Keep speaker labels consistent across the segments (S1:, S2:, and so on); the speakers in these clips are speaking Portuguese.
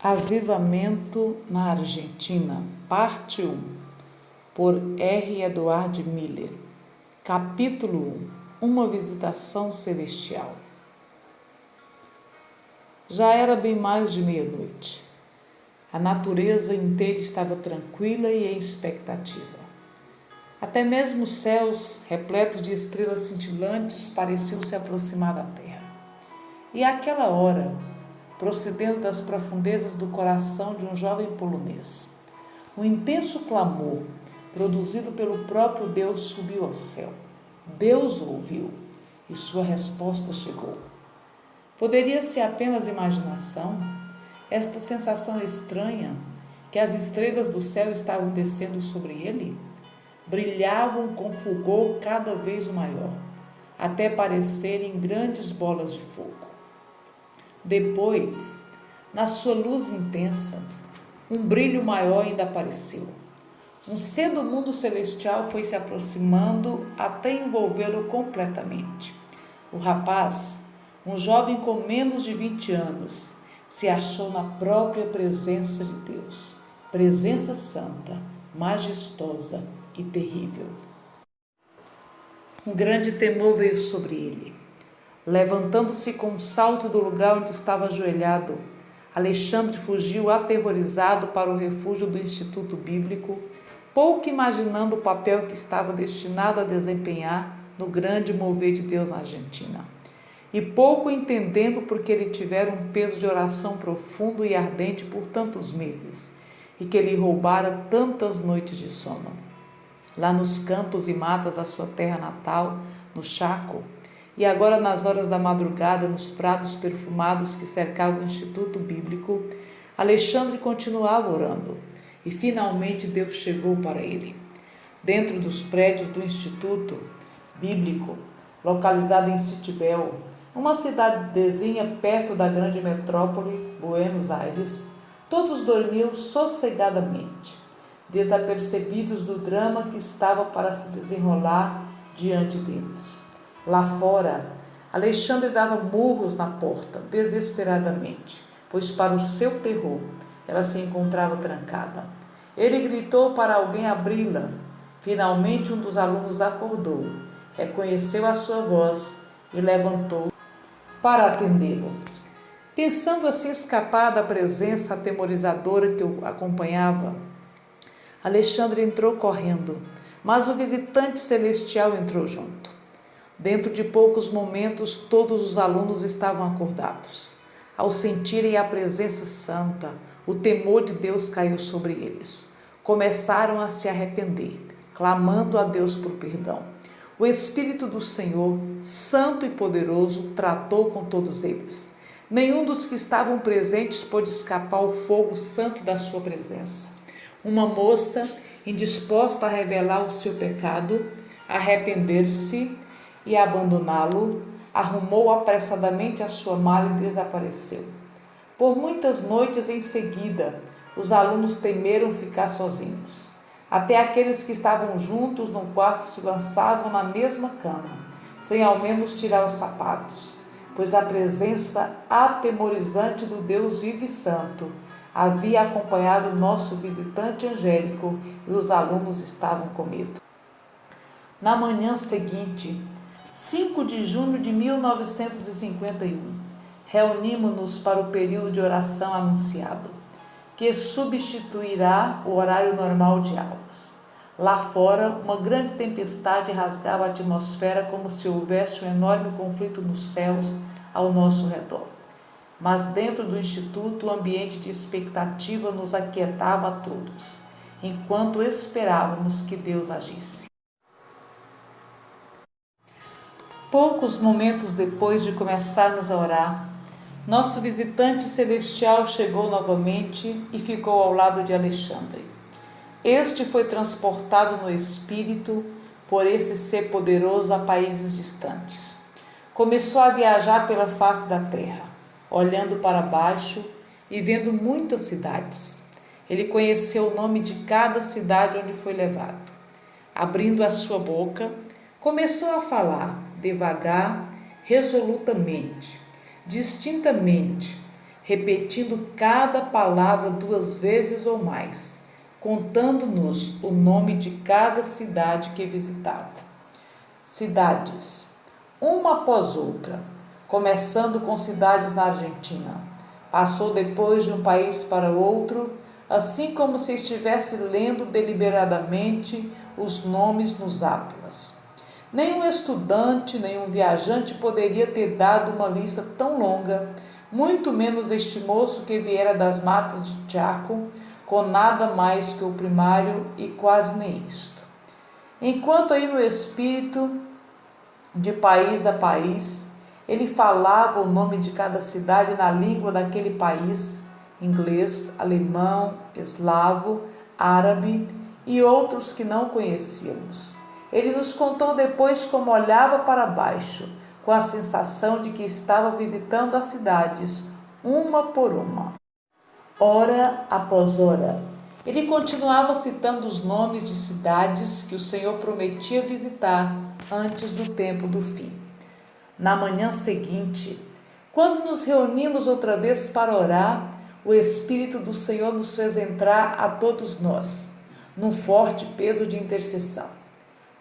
S1: Avivamento na Argentina, parte 1, por R. Edward Miller. Capítulo 1. Uma visitação celestial. Já era bem mais de meia-noite. A natureza inteira estava tranquila e em expectativa. Até mesmo os céus, repletos de estrelas cintilantes, pareciam se aproximar da terra. E àquela hora, procedendo das profundezas do coração de um jovem polonês, um intenso clamor, produzido pelo próprio Deus, subiu ao céu. Deus o ouviu e sua resposta chegou. Poderia ser apenas imaginação? Esta sensação estranha que as estrelas do céu estavam descendo sobre ele? Brilhavam com fulgor cada vez maior, até parecerem grandes bolas de fogo. Depois, na sua luz intensa, um brilho maior ainda apareceu. Um ser do mundo celestial foi se aproximando até envolvê-lo completamente. O rapaz, um jovem com menos de 20 anos, se achou na própria presença de Deus, presença santa, majestosa e terrível. Um grande temor veio sobre ele. Levantando-se com um salto do lugar onde estava ajoelhado, Alexandre fugiu aterrorizado para o refúgio do Instituto Bíblico, pouco imaginando o papel que estava destinado a desempenhar no grande mover de Deus na Argentina, e pouco entendendo porque ele tivera um peso de oração profundo e ardente por tantos meses, e que lhe roubara tantas noites de sono. Lá nos campos e matas da sua terra natal, no Chaco, e agora nas horas da madrugada, nos prados perfumados que cercavam o Instituto Bíblico, Alexandre continuava orando, e finalmente Deus chegou para ele. Dentro dos prédios do Instituto Bíblico, localizado em Citibel, uma cidadezinha perto da grande metrópole, Buenos Aires, todos dormiam sossegadamente, desapercebidos do drama que estava para se desenrolar diante deles. Lá fora, Alexandre dava murros na porta, desesperadamente, pois para o seu terror, ela se encontrava trancada. Ele gritou para alguém abri-la. Finalmente um dos alunos acordou, reconheceu a sua voz e levantou para atendê-lo. Pensando assim escapar da presença atemorizadora que o acompanhava, Alexandre entrou correndo, mas o visitante celestial entrou junto. Dentro de poucos momentos, todos os alunos estavam acordados. Ao sentirem a presença santa, o temor de Deus caiu sobre eles. Começaram a se arrepender, clamando a Deus por perdão. O Espírito do Senhor, santo e poderoso, tratou com todos eles. Nenhum dos que estavam presentes pôde escapar ao fogo santo da sua presença. Uma moça, indisposta a revelar o seu pecado, arrepender-se e abandoná-lo, arrumou apressadamente a sua mala e desapareceu. Por muitas noites em seguida, os alunos temeram ficar sozinhos. Até aqueles que estavam juntos no quarto se lançavam na mesma cama, sem ao menos tirar os sapatos, pois a presença atemorizante do Deus vivo e santo havia acompanhado o nosso visitante angélico e os alunos estavam com medo. Na manhã seguinte, 5 de junho de 1951, reunimos-nos para o período de oração anunciado, que substituirá o horário normal de aulas. Lá fora, uma grande tempestade rasgava a atmosfera como se houvesse um enorme conflito nos céus ao nosso redor. Mas dentro do Instituto, o ambiente de expectativa nos aquietava a todos, enquanto esperávamos que Deus agisse. Poucos momentos depois de começarmos a orar, nosso visitante celestial chegou novamente e ficou ao lado de Alexandre. Este foi transportado no espírito por esse ser poderoso a países distantes. Começou a viajar pela face da terra, olhando para baixo e vendo muitas cidades. Ele conheceu o nome de cada cidade onde foi levado. Abrindo a sua boca, começou a falar, devagar, resolutamente, distintamente, repetindo cada palavra 2 vezes ou mais, contando-nos o nome de cada cidade que visitava. Cidades, uma após outra, começando com cidades na Argentina. Passou depois de um país para outro, assim como se estivesse lendo deliberadamente os nomes nos atlas. Nenhum estudante, nenhum viajante poderia ter dado uma lista tão longa, muito menos este moço que viera das matas de Chaco, com nada mais que o primário e quase nem isto. Enquanto aí no espírito, de país a país, ele falava o nome de cada cidade na língua daquele país, inglês, alemão, eslavo, árabe e outros que não conhecíamos. Ele nos contou depois como olhava para baixo, com a sensação de que estava visitando as cidades, uma por uma. Hora após hora, ele continuava citando os nomes de cidades que o Senhor prometia visitar antes do tempo do fim. Na manhã seguinte, quando nos reunimos outra vez para orar, o Espírito do Senhor nos fez entrar a todos nós, num forte peso de intercessão.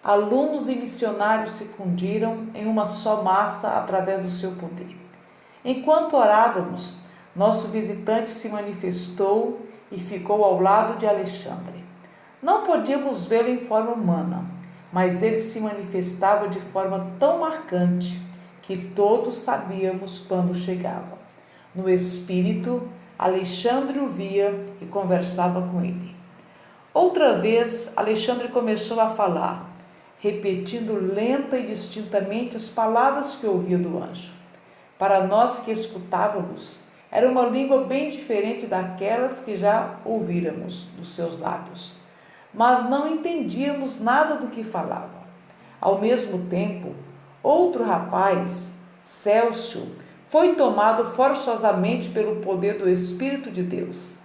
S1: Alunos e missionários se fundiram em uma só massa através do seu poder. Enquanto orávamos, nosso visitante se manifestou e ficou ao lado de Alexandre. Não podíamos vê-lo em forma humana, mas ele se manifestava de forma tão marcante que todos sabíamos quando chegava. No espírito, Alexandre o via e conversava com ele. Outra vez, Alexandre começou a falar, repetindo lenta e distintamente as palavras que ouvia do anjo. Para nós que escutávamos, era uma língua bem diferente daquelas que já ouvíramos dos seus lábios, mas não entendíamos nada do que falava. Ao mesmo tempo, outro rapaz, Célcio, foi tomado forçosamente pelo poder do Espírito de Deus.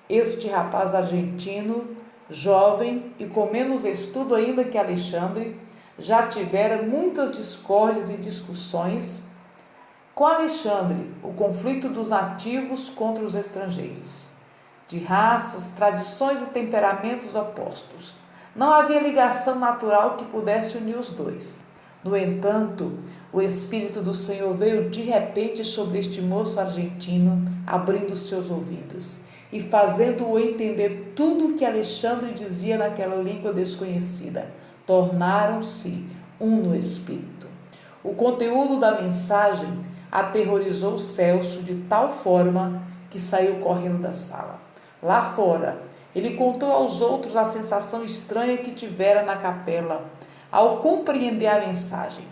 S1: Este rapaz argentino, jovem e com menos estudo ainda que Alexandre, já tivera muitas discórdias e discussões com Alexandre, o conflito dos nativos contra os estrangeiros, de raças, tradições e temperamentos opostos. Não havia ligação natural que pudesse unir os dois. No entanto, o Espírito do Senhor veio de repente sobre este moço argentino, abrindo seus ouvidos e fazendo-o entender tudo o que Alexandre dizia naquela língua desconhecida. Tornaram-se um no Espírito. O conteúdo da mensagem aterrorizou Célcio de tal forma que saiu correndo da sala. Lá fora, ele contou aos outros a sensação estranha que tivera na capela ao compreender a mensagem.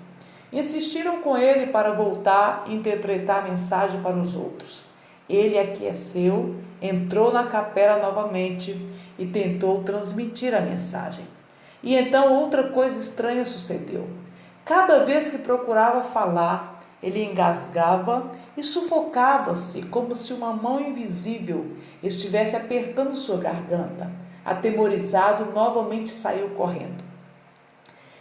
S1: Insistiram com ele para voltar e interpretar a mensagem para os outros. Ele aqueceu, entrou na capela novamente e tentou transmitir a mensagem. E então outra coisa estranha sucedeu. Cada vez que procurava falar, ele engasgava e sufocava-se como se uma mão invisível estivesse apertando sua garganta. Atemorizado, novamente saiu correndo.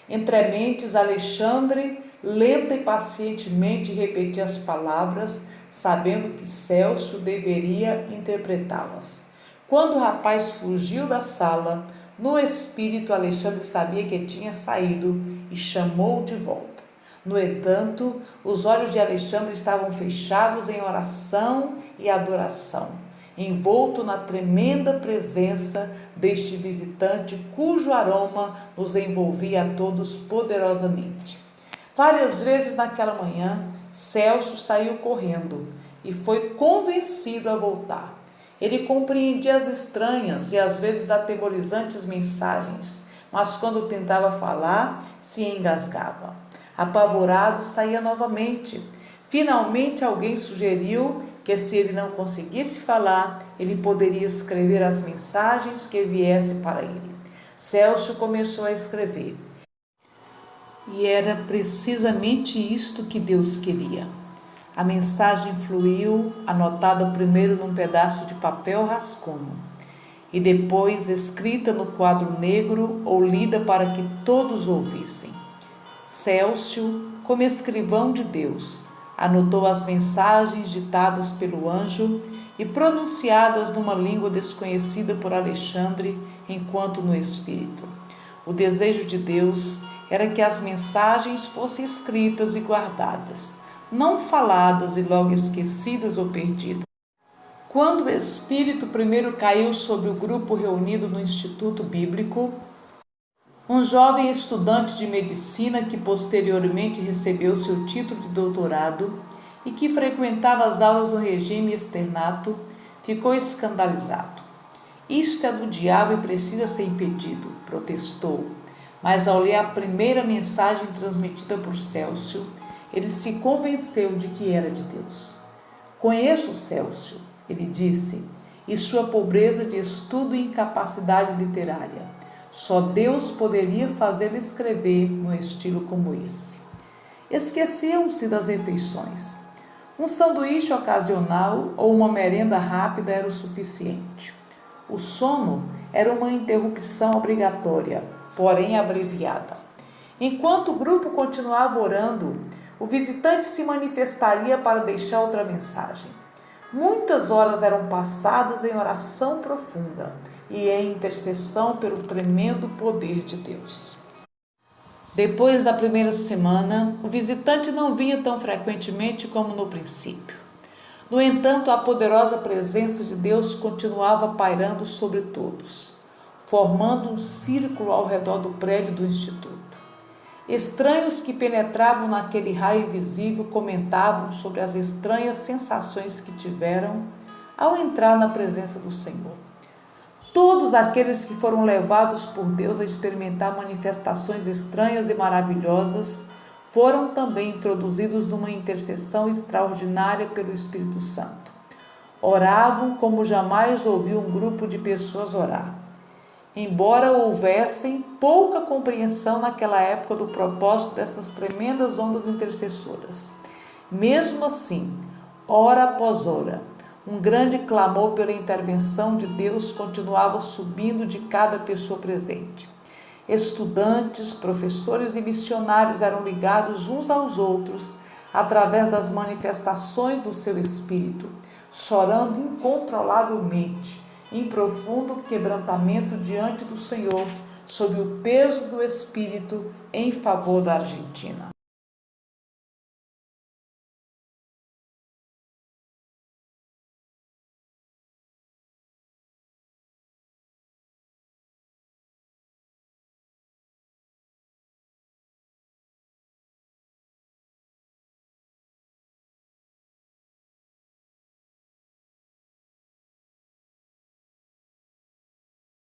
S1: Entre mentes, Alexandre, lenta e pacientemente, repetia as palavras, sabendo que Célcio deveria interpretá-las. Quando o rapaz fugiu da sala, no espírito, Alexandre sabia que tinha saído e chamou-o de volta. No entanto, os olhos de Alexandre estavam fechados em oração e adoração, envolto na tremenda presença deste visitante cujo aroma nos envolvia a todos poderosamente. Várias vezes naquela manhã, Célcio saiu correndo e foi convencido a voltar. Ele compreendia as estranhas e às vezes atemorizantes mensagens, mas quando tentava falar, se engasgava. Apavorado, saía novamente. Finalmente alguém sugeriu que se ele não conseguisse falar, ele poderia escrever as mensagens que viessem para ele. Célcio começou a escrever. E era precisamente isto que Deus queria. A mensagem fluiu, anotada primeiro num pedaço de papel rascunho, e depois escrita no quadro negro ou lida para que todos ouvissem. Célcio, como escrivão de Deus, Anotou as mensagens ditadas pelo anjo e pronunciadas numa língua desconhecida por Alexandre enquanto no espírito. O desejo de Deus era que as mensagens fossem escritas e guardadas, não faladas e logo esquecidas ou perdidas. Quando o Espírito primeiro caiu sobre o grupo reunido no Instituto Bíblico, um jovem estudante de medicina que posteriormente recebeu seu título de doutorado e que frequentava as aulas no regime externato, ficou escandalizado. Isto é do diabo e precisa ser impedido, protestou. Mas ao ler a primeira mensagem transmitida por Célcio, ele se convenceu de que era de Deus. Conheço Célcio, ele disse, e sua pobreza de estudo e incapacidade literária. Só Deus poderia fazê-lo escrever num estilo como esse. Esqueciam-se das refeições. Um sanduíche ocasional ou uma merenda rápida era o suficiente. O sono era uma interrupção obrigatória, porém abreviada. Enquanto o grupo continuava orando, o visitante se manifestaria para deixar outra mensagem. Muitas horas eram passadas em oração profunda e em intercessão pelo tremendo poder de Deus. Depois da primeira semana, o visitante não vinha tão frequentemente como no princípio. No entanto, a poderosa presença de Deus continuava pairando sobre todos, formando um círculo ao redor do prédio do Instituto. Estranhos que penetravam naquele raio invisível comentavam sobre as estranhas sensações que tiveram ao entrar na presença do Senhor. Todos aqueles que foram levados por Deus a experimentar manifestações estranhas e maravilhosas foram também introduzidos numa intercessão extraordinária pelo Espírito Santo. Oravam como jamais ouvi um grupo de pessoas orar. Embora houvessem pouca compreensão naquela época do propósito dessas tremendas ondas intercessoras. Mesmo assim, hora após hora, um grande clamor pela intervenção de Deus continuava subindo de cada pessoa presente. Estudantes, professores e missionários eram ligados uns aos outros através das manifestações do seu espírito, chorando incontrolavelmente, em profundo quebrantamento diante do Senhor, sob o peso do Espírito em favor da Argentina.